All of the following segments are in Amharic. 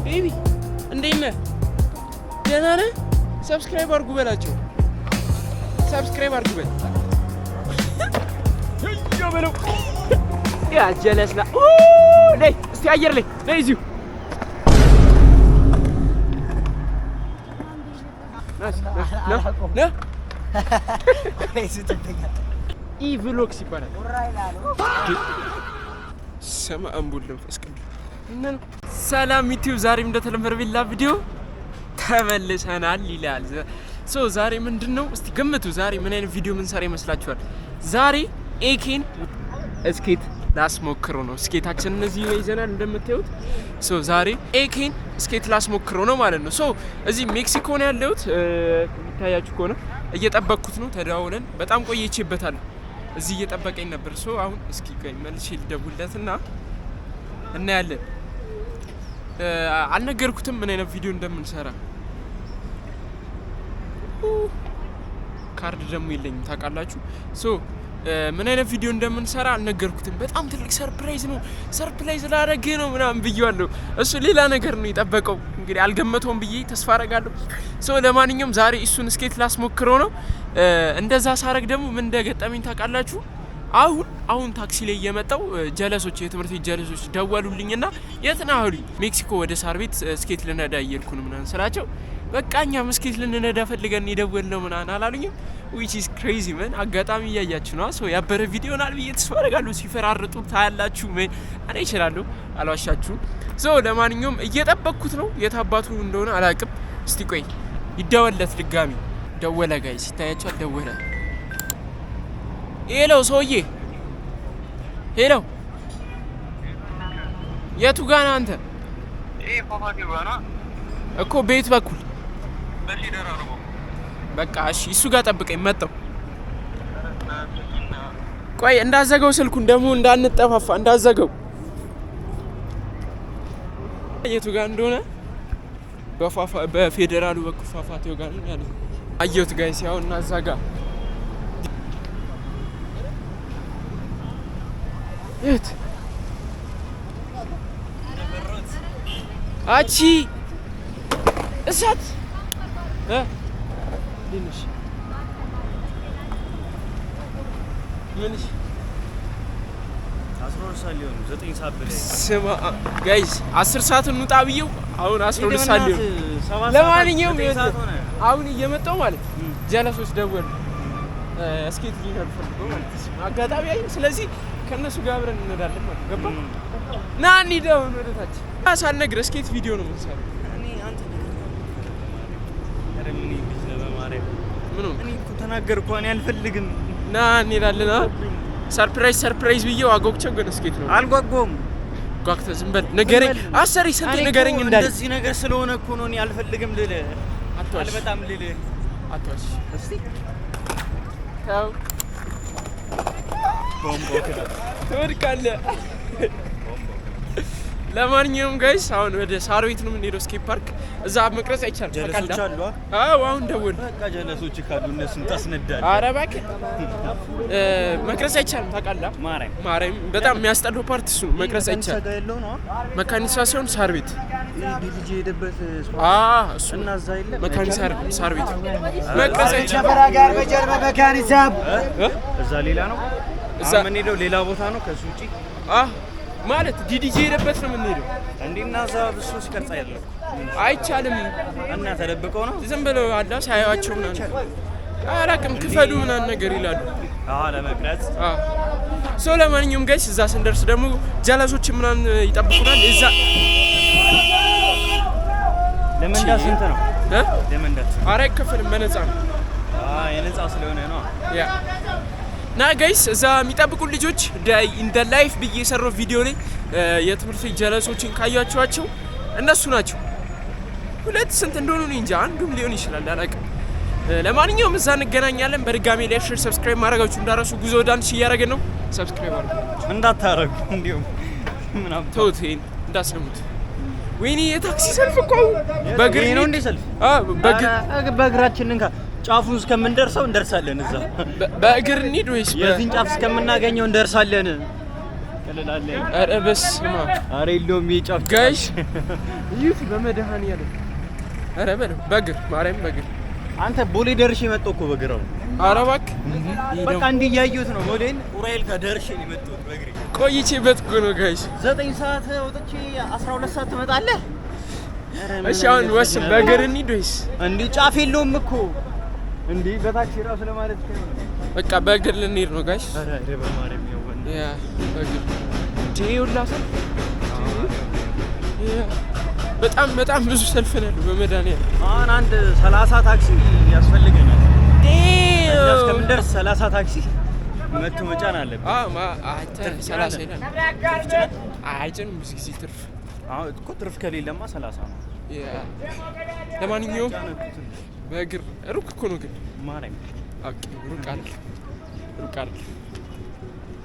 ቤቢ እንዴት ነህ? ደህና ነህ? ሰብስክራይብ አድርጉ በላቸው። ሰብስክራይብ አድርጉ በል። በለው ያ ጀለስና ነይ እስቲ አየር ላይ ነይ እዚሁ ኢቭሎግስ ይባላል። ሰማ አንቡል መንፈስ ቅዱስ እና ሰላም ዩቲዩብ ዛሬም እንደተለመደው ቢላ ቪዲዮ ተመልሰናል ይላል። ዛሬ ምንድነው እስቲ ገምቱ። ዛሬ ምን አይነት ቪዲዮ ምን ሰራ ይመስላችኋል? ዛሬ ኤኬን ስኬት ላስሞክረው ነው። ስኬታችን እነዚህ ይዘናል እንደምታዩት። ዛሬ ኤኬን ስኬት ላስሞክረው ነው ማለት ነው። እዚህ ሜክሲኮ ነው ያለሁት። ይታያችሁ ከሆነ እየጠበቅኩት ነው። ተደዋውለን በጣም ቆይቼበታለሁ። እዚህ እየጠበቀኝ ነበር። አሁን እስኪ ቆይ መልሼ ልደውልለትና እናያለን። አልነገርኩትም ምን አይነት ቪዲዮ እንደምንሰራ። ካርድ ደግሞ የለኝም ታውቃላችሁ። ምን አይነት ቪዲዮ እንደምንሰራ አልነገርኩትም። በጣም ትልቅ ሰርፕራይዝ ነው። ሰርፕራይዝ ላደርግ ነው ምናምን ብዬዋለሁ። እሱ ሌላ ነገር ነው የጠበቀው። እንግዲህ አልገመተውም ብዬ ተስፋ አደርጋለሁ። ለማንኛውም ዛሬ እሱን ስኬት ላስሞክረው ነው። እንደዛ ሳረግ ደግሞ ምን እንደገጠመኝ ታውቃላችሁ? አሁን ታክሲ ላይ እየመጣው ጀለሶች የትምህርት ቤት ጀለሶች ደወሉልኝና የት ነህ አሉኝ። ሜክሲኮ ወደ ሳር ቤት ስኬት ልነዳ እየሄድኩ ነው ምናምን ስላቸው በቃ እኛም ስኬት ልንነዳ ፈልገን የደወልነው ምናምን አላሉኝም። which is crazy man። አጋጣሚ እያያችሁ ነው። ያበረ ቪዲዮ ናል ብዬ ተስፋ አደርጋለሁ። ሲፈራርጡ ታያላችሁ። እኔ እችላለሁ አልዋሻችሁም። ለማንኛውም እየጠበቅኩት ነው። የታባቱ እንደሆነ አላውቅም። እስቲ ቆይ ይደወልለት ድጋሚ። ደወለ ጋይስ ይታያችኋል። ደወለ። ሄሎ ሰውዬ፣ ሄሎ የቱ ጋር ነህ አንተ? እኮ ቤት በኩል በቃ እሺ፣ እሱ ጋር ጠብቀኝ መጣሁ። ቆይ እንዳዘገው ስልኩን ደግሞ እንዳንጠፋፋ እንዳዘገው። የቱ ጋር እንደሆነ በፌደራሉ በኩል ፏፏቴው ጋር ነው ያለው። አየሁት ጋይስ። ያው እና እዛ ጋር የት አቺ እሳት ልንሽ ምንሽ 12 ሰዓት ሊሆን 9 ሰዓት በላይ ስማ ጋይስ 10 ሰዓት እንውጣ ብዬው አሁን 12 ሰዓት ሊሆን። ለማንኛውም አሁን እየመጣው ማለት ጀለሶች ደወሉ። ስኬት ሊነዱ ፈልገው ማለት ነው አጋጣሚ አይ። ስለዚህ ከነሱ ጋር አብረን እንነዳለን ማለት ገባ። ና እንሂደው ወደታች። ሳልነግርህ ስኬት ቪዲዮ ነው የምንሰራው። እኔ እኮ ተናገርኩ። እኔ አልፈልግም። ና እንሄዳለን። ሰርፕራይዝ ብዬው አጓጉቼው ግን ስኬት ነው። አልጓጓም። ጓጉተህ ዝም በል ንገረኝ። አሰሪ ስንት ንገረኝ እንዳለ እንደዚህ ነገር ስለሆነ እኮ ነው እኔ አልፈልግም ልልህ። አልበጣም ልልህ። አትዋሽ እስቲ። ታው ቦምቦ ከዳ ትወድቃለህ። ለማንኛውም ጋይስ አሁን ወደ ሳር ቤት ነው የምንሄደው። ስኬት ፓርክ እዛ መቅረጽ አይቻልም። ጀለሶች አሉ። አሁን ደውል። በቃ ጀለሶች ካሉ እነሱን ታስነዳለህ። ኧረ እባክህ መቅረጽ አይቻልም ታውቃለህ። ማርያም በጣም የሚያስጠላው ፓርት እሱ ነው። መቅረጽ አይቻልም። መካኒሳ ሳይሆን ሳር ቤት ዲጂ ሄደበት እሱ እና እዛ የለ መካኒሳ ሳር ቤት መቅረጽ አይቻልም። ሸፈራ ጋር በጀርባ መካኒሳ እዛ ሌላ ነው። እዛ ምን ሄደው ሌላ ቦታ ነው ከሱ ውጪ ማለት ዲዲጂ ሄደበት ነው የምንሄደው። እንዴና እዛ ብሱ ሲቀርጻ አይደለም አይቻልም። እና ተደብቀው ነው ዝም ብለው አላ ሳያዩአቸው ምናምን አላውቅም ክፈሉ ምናምን ነገር ይላሉ። ለመቅረጽ ለማንኛውም ጋይስ እዛ ስንደርስ ደግሞ ጀለሶች ምናምን ይጠብቁናል። እዛ ለመንዳት ስንት ነው? ለመንዳት ኧረ አይከፈልም በነፃ ነው። የነፃ ስለሆነ ነው ያ ና ጋይስ እዛ የሚጠብቁ ልጆች እንደ ላይፍ ብዬ የሰራው ቪዲዮ ላይ የትምህርት ቤት ጀለሶችን ካያችኋቸው እነሱ ናቸው። ሁለት ስንት እንደሆኑ ነው እንጂ አንዱም ሊሆን ይችላል አላውቅም። ለማንኛውም እዛ እንገናኛለን። በድጋሚ ላይክ፣ ሼር፣ ሰብስክራይብ ማድረጋችሁ እንዳረሱ። ጉዞ ዳንስ እያደረግን ነው። ሰብስክራይብ አድርጉ እንዳታረጉ። እንዲሁም ተውት፣ ይሄን እንዳሰሙት ወይኔ የታክሲ ሰልፍ እኮ በእግር ነው እንዴ ሰልፍ? በእግራችን እንካ ጫፉን እስከምንደርሰው እንደርሳለን። እዛ በእግር እንሂድ ወይስ የዚህን ጫፍ እስከምናገኘው እንደርሳለን? ቀለላለን። ኧረ በስመ አብ! ኧረ የለውም የጫፍ ጋይስ እዩት በመድኃኒዓለም። ኧረ በለው በእግር ማርያም በእግር አንተ ቦሌ ደርሼ መጣሁ እኮ በእግር ነው። ኧረ እባክህ በቃ እንዲህ እያየሁት ነው። ቦሌን ኡራኤል ጋር ደርሼ ነው የመጣሁት በእግሬ። ቆይቼበት እኮ ነው ጋይስ። 9 ሰዓት ወጥቼ 12 ሰዓት ትመጣለህ? እሺ አሁን ወስን በእግር እንሂድ ወይስ እንዴ? ጫፍ የለውም እኮ እንዴ በታክሲ ራሱ ለማለት ነው። በቃ በእግር ልንሄድ ነው ጋይስ። ኧረ በማርያም ይወን ያ በእግር ጄውላሰ በጣም ብዙ ሰልፍ ነው ያለው በመድኃኒዓለም። አሁን አንድ 30 ታክሲ ያስፈልገናል። እኛ እስከምንደርስ 30 ታክሲ መቶ መጫን አለብን። አተ 30 ይላል አይጭንም ብዙ ጊዜ ትርፍ። አዎ እኮ ትርፍ ከሌለማ 30 ነው። ለማንኛውም በእግር ሩቅ እኮ ነው ግን ማርያም ኦኬ ሩቅ አይደል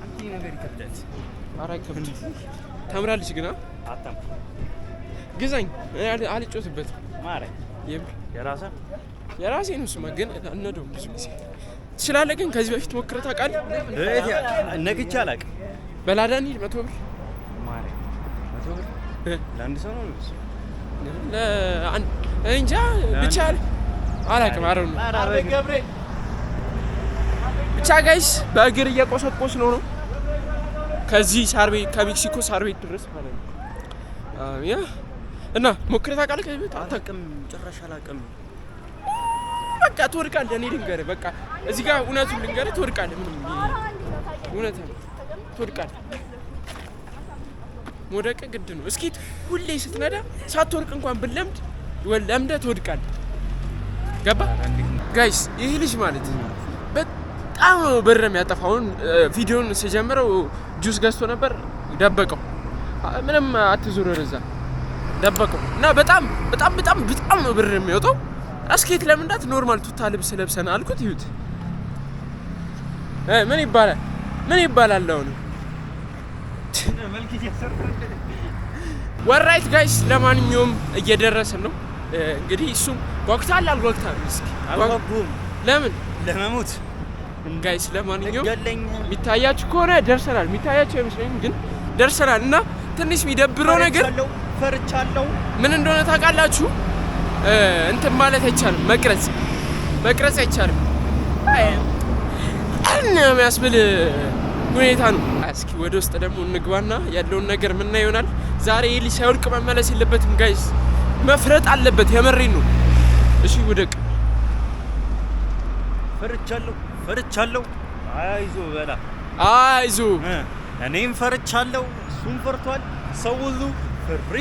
አንቺ ነገር ይከብዳል። ኧረ ከብድ ታምራለች ግን አታም ግዛኝ አልጮትበትም ማርያም የራሴ ነው ስማ ግን እነደው ብዙ ጊዜ ትችላለህ። ግን ከዚህ በፊት ሞክረህ ታውቃለህ? ነግቼ አላውቅም። በላዳ እንሂድ 100 ብር ማርያም 100 ብር ለአንድ ሰው ነው ለአንድ እንጃ ብቻ አላውቅም። አረው ነው ብቻ ጋይስ በእግር እየቆሰቆስ ነው ከዚህ ሳር ቤት ከሜክሲኮ ሳር ቤት ድረስ ማለት ነው። ያ እና ሞክረህ ታውቃለህ? ከዚህ በፊት አታውቅም? ጭራሽ አላውቅም። በቃ ትወድቃለህ። እኔ ልንገርህ በቃ እዚህ ጋር እውነቱን ልንገርህ ትወድቃለህ። ምንም እውነት ነው ትወድቃለህ። መውደቅ ግድ ነው። እስኪ ሁሌ ስትነዳ ሳትወድቅ እንኳን ብለምድ ለምደህ ትወድቃለህ። ገባ ጋይስ? ይሄ ልጅ ማለት በጣም ነው ብር የሚያጠፋው። አሁን ቪዲዮን ሲጀምረው ጁስ ገዝቶ ነበር ደበቀው። ምንም አትዞር ወደዛ ደበቀው እና በጣም ነው ብር የሚወጣው። አስኬት ለምንዳት ኖርማል ቱታ ልብስ ለብሰን አልኩት። ይሁት ምን ይባላል አሁን ወራይት ጋይስ። ለማንኛውም እየደረስን ነው እንግዲህ። እሱም ጓጉታል አልጓጉታል? እስኪ አልጓጉም። ለምን ለመሞት ጋይስ። ለማንኛውም የሚታያችሁ ከሆነ ደርሰናል። የሚታያችሁ አይመስለኝም ግን ደርሰናል። እና ትንሽ የሚደብረው ነገር ፈርቻለሁ። ምን እንደሆነ ታውቃላችሁ? እንትን ማለት አይቻልም። መቅረጽ አይቻልም። የሚያስብል ሁኔታ ነው። እስኪ ወደ ውስጥ ደግሞ እንግባና ያለውን ነገር ምና ይሆናል። ዛሬ ኤሊ ሳይወድቅ መመለስ የለበትም ጋይስ፣ መፍረጥ አለበት። የመሬን ነው። እሺ ውደቅ። ፈርቻለሁ። አይዞ በላ አይዞ። እኔም ፈርቻለሁ፣ እሱም ፈርቷል። ሰው ሁሉ ፍሪ።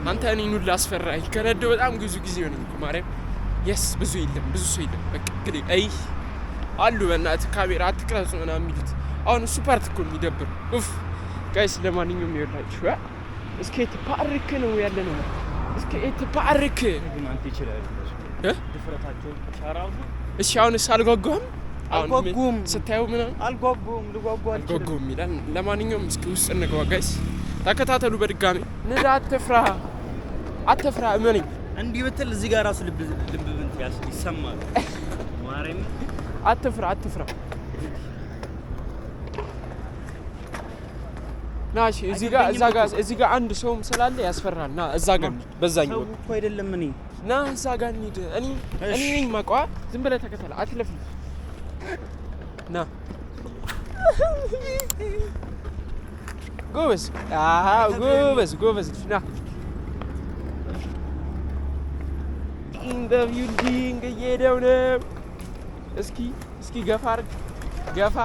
አንተ እኔን ሁሉ አስፈራኝ። ከነደው በጣም ብዙ ጊዜ ሆነኝ እኮ ማርያም። ብዙ ሰው የለም። በቃ እንግዲህ አሉ በእናትህ ካሜራ አትቅረጹ ምናምን የሚሉት አሁን እሱ ፓርት እኮ የሚደብር ኡፍ ጋይስ። ለማንኛውም ይወላችሁ እስኬት ፓርክ ነው ያለ ነው። እስኬት ፓርክ ግን አንተ ይችላል ድፍረታቸው ቻራው። እሺ አሁንስ አልጓጓም? አልጓጉም። ስታየው ምናምን አልጓጓም ይላል። ለማንኛውም እስኪ ውስጥ እንግባ ጋይስ። ተከታተሉ በድጋሚ። ንዳ አትፍራ እመነኝ። እንዲህ ብትል እዚህ ጋር ራሱ ልብ ብንት ይሰማል። ማርያም አትፍራ ናሽ። እዚህ ጋር አንድ ሰውም ስላለ ያስፈራል። ና እዛ ጋር በዛኛው ሰው እኮ አይደለም። ና እዛ ጋር እንሂድ። እኔ ነኝ ማቋ። ዝም ብለህ ተከተለ። አትለፍልፍ። ና ጎበዝ። ጎበዝ። ና ኢን ዘ ቢልዲንግ እየሄደው ነው። እስኪ ገፋ አድርግ። ገፋ።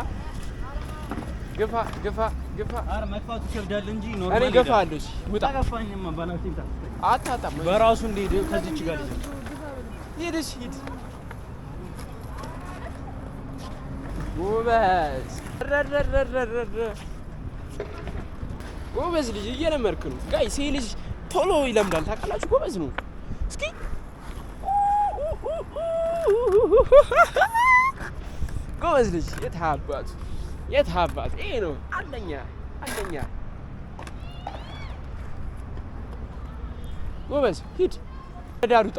አረ መጥፋቱ ይከብዳል እንጂ ኖርማል። እኔ ገፋለሁ። እሺ ውጣ። አጋፋኝማ ባላንቲታ አታጣም። በራሱ እንደ ከዚች ጋር ሂድ። ጎበዝ ልጅ እየለመድክ ነው ጋይስ። ይሄ ልጅ ቶሎ ይለምዳል ታውቃላችሁ። ጎበዝ ነው። እስኪ ጎበዝ ልጅ የት አባቱ ይሄ ነው አንደኛ ጎበዝ ሂድ ዳር ውጣ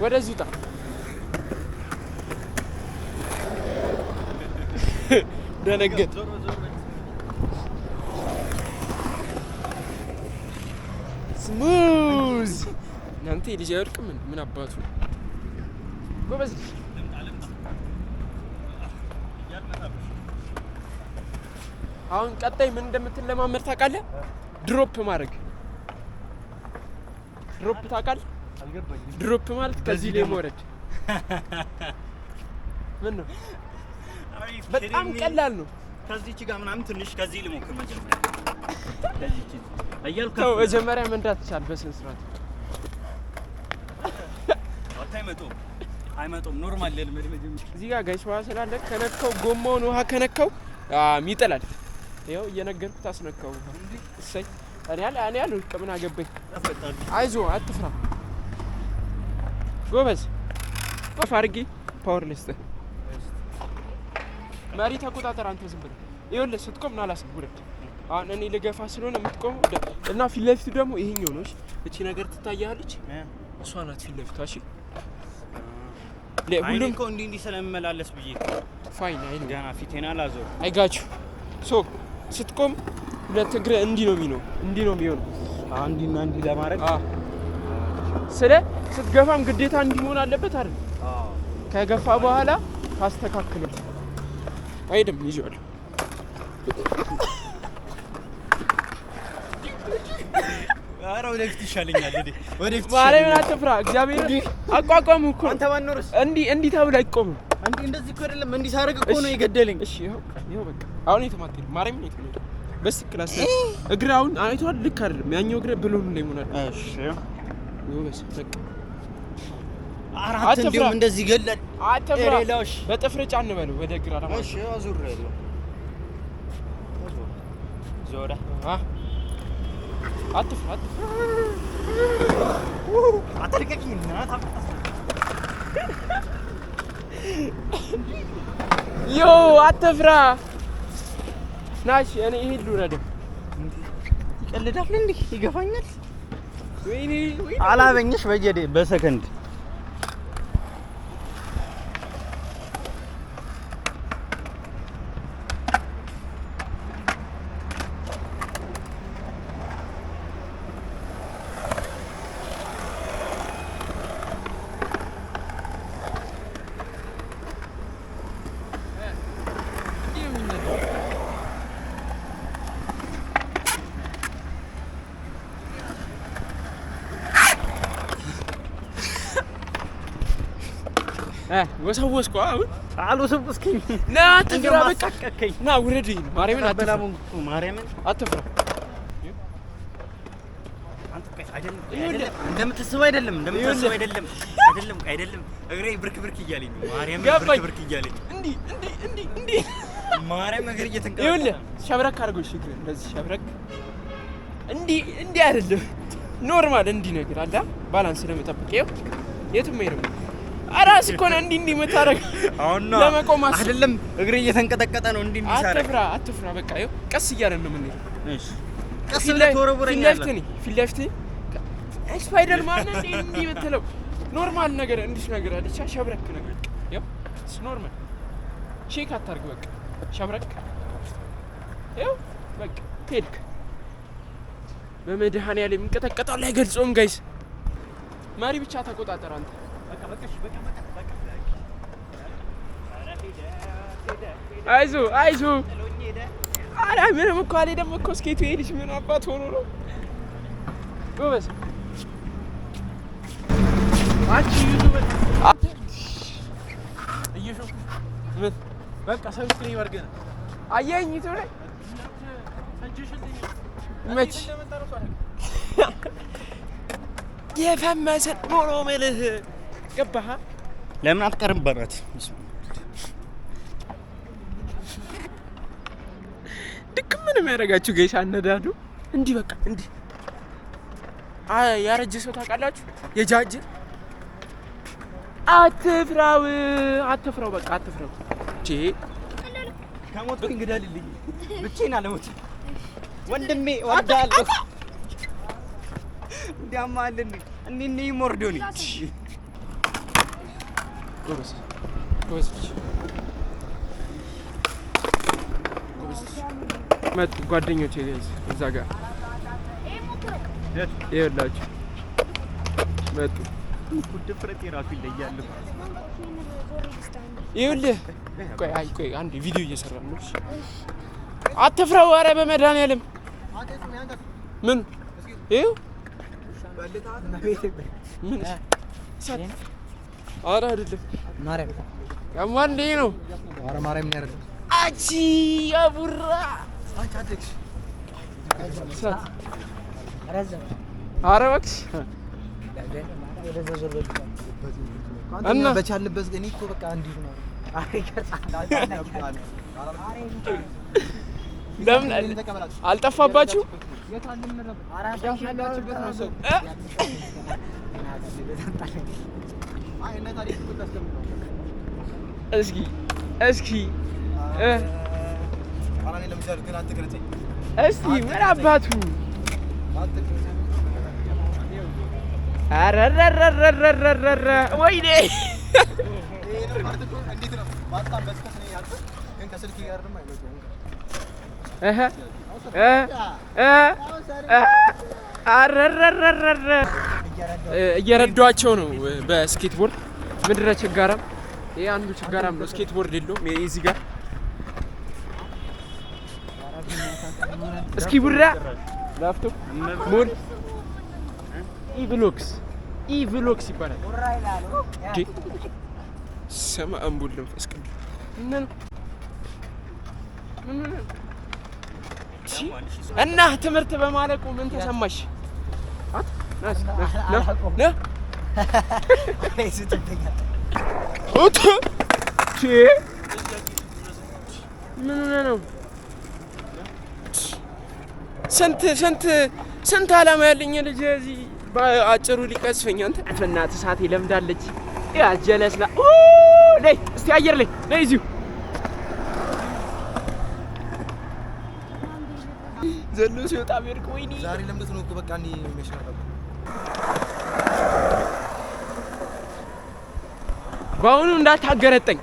ወደዚህ ውጣ ደነገጥ ስሙዝ እናንተ ልጅ አይወድቅም ምን አባቱ ጎበዝ አሁን ቀጣይ ምን እንደምትለማመድ ታውቃለህ? ድሮፕ ማድረግ ድሮፕ ታውቃለህ? አልገባኝም። ድሮፕ ማለት ከዚህ ላይ መውረድ ምን ነው? በጣም ቀላል ነው። ከዚህች ጋር ምናምን ትንሽ ከዚህ ልሞክር መጀመሪያ አያልኩ ተው መጀመሪያ መንዳት ይቻል በስነ ስርዓት አይመጡም ኖርማል ለልመድ መጀመሪያ እዚህ ጋር ጋይስ ውሃ ስላለ ከነካው ጎማውን ውሃ ከነካው ይጥላል። ይኸው እየነገርኩት አስነካው እሰይ እኔ አልወድቅም ምን አገባኝ። አይዞህ አትፍራ ጎበዝ ቆፍ አድርጌ ፓወር ልስጥህ መሪ ተቆጣጠር አንተ ዝም ብለህ ይኸውልህ ስትቆም ናላስብ ውረድ አሁን እኔ ልገፋ ስለሆነ የምትቆመው እና ፊት ለፊቱ ደግሞ ይሄኛው ነው እቺ ነገር ትታያለች እሷ ናት ፊት ለፊቱ እሺ ሁሉም እኮ እንዲህ ስለምመላለስ ብዬ ፋይን አይደል ገና ፊቴና ላዞር አይጋችሁ ሶ ስትቆም ሁለት እግር እንዲህ ነው የሚሆነው አንዲና እንዲህ ለማድረግ ስለ ስትገፋም ግዴታ እንዲህ መሆን አለበት አይደል ከገፋ በኋላ ታስተካክለው አይደም ይዟል አረ ወደፊት ይሻለኛል ወደፊት ማርያምን አትፍራ እግዚአብሔር አቋቋሙ እኮ አንተ ባኖርስ እንዲህ ተብሎ አይቆምም እንደዚህ እኮ አይደለም እንዲህ ሳደርግ እኮ ነው የገደለኝ እሺ ይኸው በቃ አሁን የተማከለ ማርያምን ነው የተመጣ በስ ክላስ እግር አሁን አይቷል ልክ አይደለም ያኛው እግር ብሎን ላይ ሆናል እሺ ይኸውስ በቃ አራት እንደውም እንደዚህ ገለል አትፍራ በጥፍር ጫን በለው ወደ ግራ አላማ እሺ አዙር ያለው ዞራ አትፍራ አትልቀቂና ዮ አትፍራ ናሽ እኔ ይሄድ ልውረድ ይቀልዳል እንዴ ይገፋኛል ወይኔ አላበኝሽ በጀዴ በሰከንድ ወሰወስኩ አሁን አልወሰወስከኝ ና አትፍራ በቃ ና ውረድ ማርያምን አትፍራ ማርያምን አትፍራ አንተ አይደለም እንደምትስበው አይደለም እግሬ ብርክ እያለኝ ነው ማርያምን ብርክ እያለኝ እንዲህ ማርያም እግሬ እየተንቀጠቀጠ ይኸውልህ ሸብረክ አድርገው እሺ እግሬ እንደዚህ ሸብረክ እንዲህ አይደለም ኖርማል እንዲህ ነገር አለ ባላንስ ለመጠበቅ ይኸው የትም አይደለም አራስ እኮ ነው እንዲህ የምታረግ አሁን ነው ለመቆም አይደለም እግሬ እየተንቀጠቀጠ ነው እንዲህ ሳረግ አትፍራ በቃ ይኸው ቀስ እያለን ነው የምንሄደው እሺ ቀስ ብለህ ተወረወረኛለህ ፊት ለፊት ስፓይደር ማን እንዲህ ብትለው ኖርማል ነገር እንዲህ ነገር አለች ሸብረክ ነገር ይኸው ኖርማል ቼክ አታርግ በቃ ሸብረክ ይኸው በቃ ሄድክ በመድኃኒዓለም የሚንቀጠቀጣል አይገልጾም ጋይስ ማሪ ብቻ ተቆጣጠር አንተ አይዞ አረ ምንም እኮ አልሄደም እኮ እስኬቱ ሄድሽ ምን አባት ሆኖ ነው ጎበዝ አንቺ ዩቱብ እየሾፍ ምን በቃ ሰብስክራይብ አድርገን አየኝ ዩቱብ ላይ መች የፈመሰን ሞኖ መልህ ገባህ ለምን አትቀርም በራት ድክም ምንም ያደርጋችሁ ጋይስ አነዳዱ እንዲህ በቃ እንዲህ ያረጀ ሰው ታውቃላችሁ የጃጅ አትፍራው በቃ አትፍራው እቺ ከሞትኩ እንግዳልልኝ ብቻዬን አለሞት ወንድሜ ወዳለሁ እንዲያማልን እኔ ሞርዶኒ ጎበዝ መጡ ጓደኞቼ እዛ ጋር ይኸውላችሁ መጡ። ድፍረቴ እራሱ ይለያል። ይኸውልህ ቆይ አንዴ ቪዲዮ እየሰራን ነው። አትፍራው። ኧረ በመድኃኒዓለም ምን ይኸው ምን ኧረ አይደለም ማርያም ያማን እንዴ ነው። ኧረ ማርያም ነው አይደለም አቺ አቡራ አታደክሽ ኧረ እባክሽ እና በቻልበት እኔ እኮ በቃ እንዲሁ ነው። ለምን አልጠፋባችሁ? እስኪ ምን አባቱ አረረረረረረ ወይኔ አረረረረረ እየረዷቸው ነው በስኬትቦርድ። ምድረ ችጋራም ይሄ አንዱ ችጋራም ነው። ስኬትቦርድ የለውም እዚህ ጋር። እስኪ ቡራ ላፕቶፕ ሞድ ኢቭሎክስ ይባላል። ሰማ አንቡል መንፈስ ቅዱስ እና ትምህርት በማለቁ ምን ተሰማሽ? ምን ነው? ስንት ዓላማ ያለኝ ልጅ እዚህ በአጭሩ ሊቀስፈኝ። አንተ በእናትህ ሰዓት ለምዳለች። ያ ጀለስና ነይ እስቲ አየር ላይ ነይ። እዚሁ ዘሎ ሲወጣ ቢርቅ ወይኔ ዛሬ ለምደት ነው እኮ በቃ እኔ የሚያሽራራው በአሁኑ እንዳታገረጠኝ።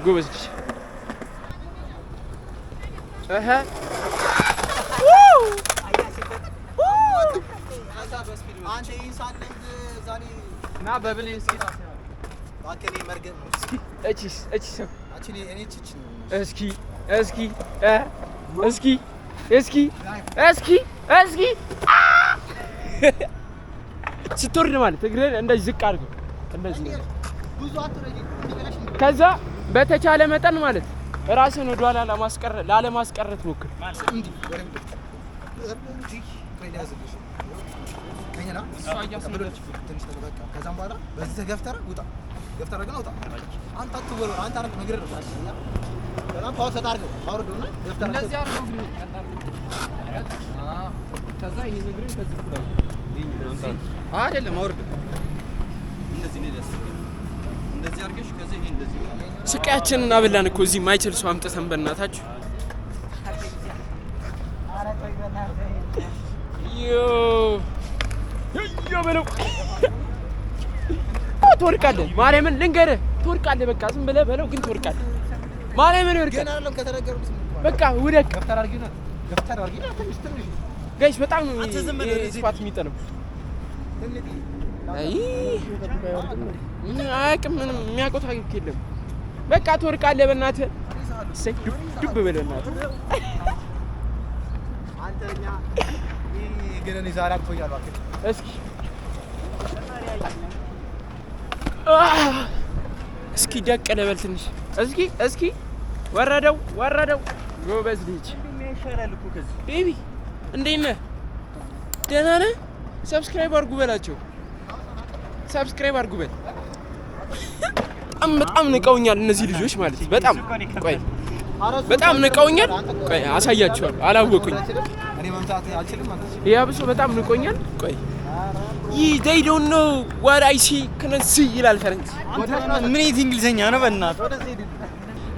ጎበዝ ልጅ ና በብሌን እስኪ ባከኔ መርገም እስኪ ስትወርድ ማለት እግርህን እንደዚህ ዝቅ አድርገው እንደዚህ ከዛ በተቻለ መጠን ማለት ራስን ወደ ኋላ ላለማስቀረት ሞክር። ከዛም በኋላ በዚህ ገፍተራ ውጣ ግን ውጣ። አንተ አትወር አንተ አረክ ነገር ነው። በጣም ፓወር ተጣርገው አውርዶና ገፍተራ እንደዚህ አርገው ግን ከዛ ይሄ ነገር ከዚህ ብለው አይደለም አውርዶ እንደዚህ ነው ደስ እንደዚህ አርገሽ ከዛ ይሄ እንደዚህ ስቃያችንን አበላን እኮ እዚህ ማይችል ሰው አምጥተን በእናታችሁ ዮ በለው ትወርቃለህ። ማርያምን ልንገርህ ትወርቃለህ። በቃ ዝም ብለህ በለው ግን ትወርቃለህ። ማርያምን ይወርቃል። ገና አይደለም ከተነገሩት በቃ ውደቅ። ገፍተራ አርጊና ጋይስ በጣም ስፋት የሚጠነው አይ አያውቅም። ምንም የሚያውቀው ታሪክ የለም። በቃ ትወርቃለህ። በእናትህ እሰይ ዱብ በለው በእናትህ አንተኛ ገና ዛሬ አጥቶኛል። እስኪ ደቅ ለበል ትንሽ እስኪ ወረደው ጎበዝ ልጅ ቤቢ እንዴት ነህ? ደህና ነህ? ሰብስክራይብ አድርጉ በላቸው። ሰብስክራይብ አድርጉ በል። በጣም ንቀውኛል እነዚህ ልጆች ማለት በጣም ንቀውኛል። ቆይ አሳያቸዋለሁ። አላወቁኝ። እኔ መምታት አልችልም ማለት ነው። ያብሶ በጣም ንቆኛል። ቆይ they don't know what I see can see ይላል ፈረንጅ። ምን እንግሊዘኛ ነው በእናትህ?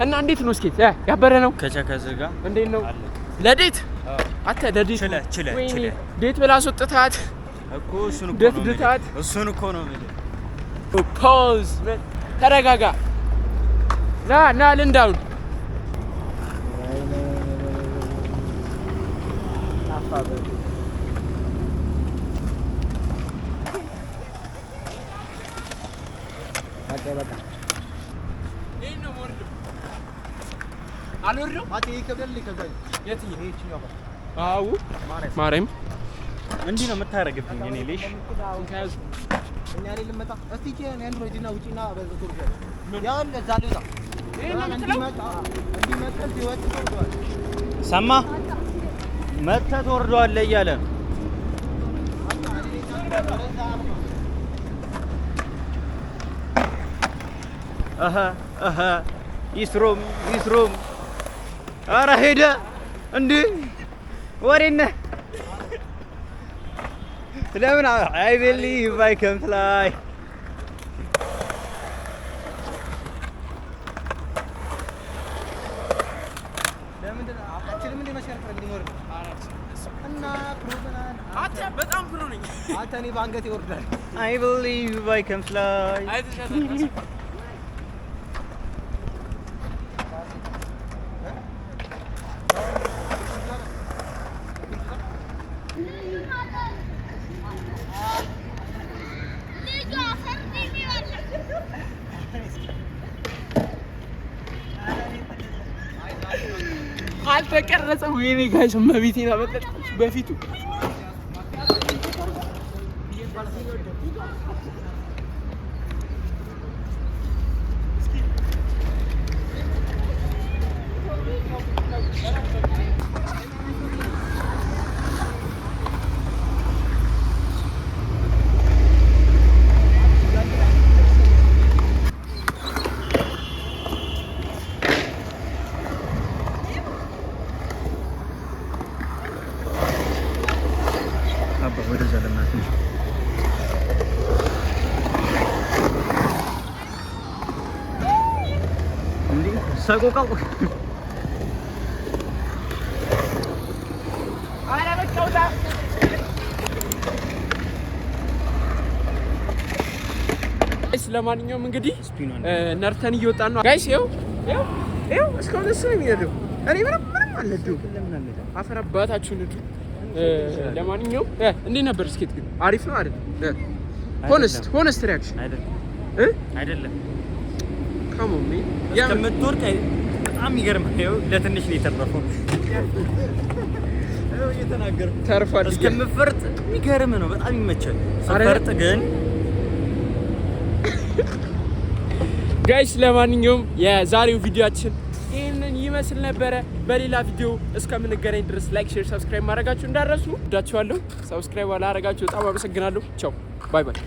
እና እንዴት ነው ስኬት ያበረ ነው ከቸከዝ ጋር እንዴት ነው ለዴት አታ ለዴት ችለ ዴት ብላ አስወጥታት እኮ እሱን እኮ ዴት ድታት እሱን እኮ ነው ማለት ፖዝ ተረጋጋ ና ልንዳውን በቃ ይሄን ነው ወርዶ አልወርደው ማቲ ይከብዳል ይከብዳል የትኛው ይሄኛው አው ማርያም እንዲህ ነው የምታረግብኝ እኔ ልሽ እንካዝ እኛ ላይ ልመጣ እስቲ ኬን አንድሮይድና ውጪና በዘቶር ያው ለዛ ልውጣ እንዲመጣ ሲወጥ ተወርዷል ሰማ መተህ ትወርደዋለህ እያለ ነው ይስሩም ኧረ ሄደ እንዴ ወሬነ ለምን I believe I can fly ለምንድን አጣችልም እንደ መሸርፈር ሊኖር እና ፕሮግራም አጣ በጣም ብሎ ነኝ አጣኔ ባንገት ይወርዳል I believe I can fly አልተቀረጸም ወይኔ ጋይስ መቤቴና በጣም በፊቱ ወደዛ ለማለት ነው እንዴ ሰቆቃው አረ በቃውታ ለማንኛውም እንግዲህ ነርተን እየወጣን ነው ጋይስ ይኸው እስካሁን እሱ ነው የሚነደው እኔ ምንም አልነደውም አፈር አባታችሁ ንዱ ለማንኛውም እንዴት ነበር ስኬት ግን አሪፍ ነው አይደል ሆነስት ሪአክሽን አይደለም ካሞን እስከምትወርቅ በጣም ይገርማል ይኸው ለትንሽ ነው የተረፈው እየተናገርኩ ተርፏል እስከምፈርጥ የሚገርም ነው በጣም ይመቻል ፈርጥ ግን ጋይስ ለማንኛውም የዛሬው ቪዲዮአችን ይሄንን ይመስል ነበረ በሌላ ቪዲዮ እስከምንገናኝ ድረስ ላይክ ሼር ሰብስክራይብ ማድረጋችሁ እንዳትረሱ ወዳችኋለሁ ሰብስክራይብ አላደረጋችሁ በጣም አመሰግናለሁ ቻው ባይ ባይ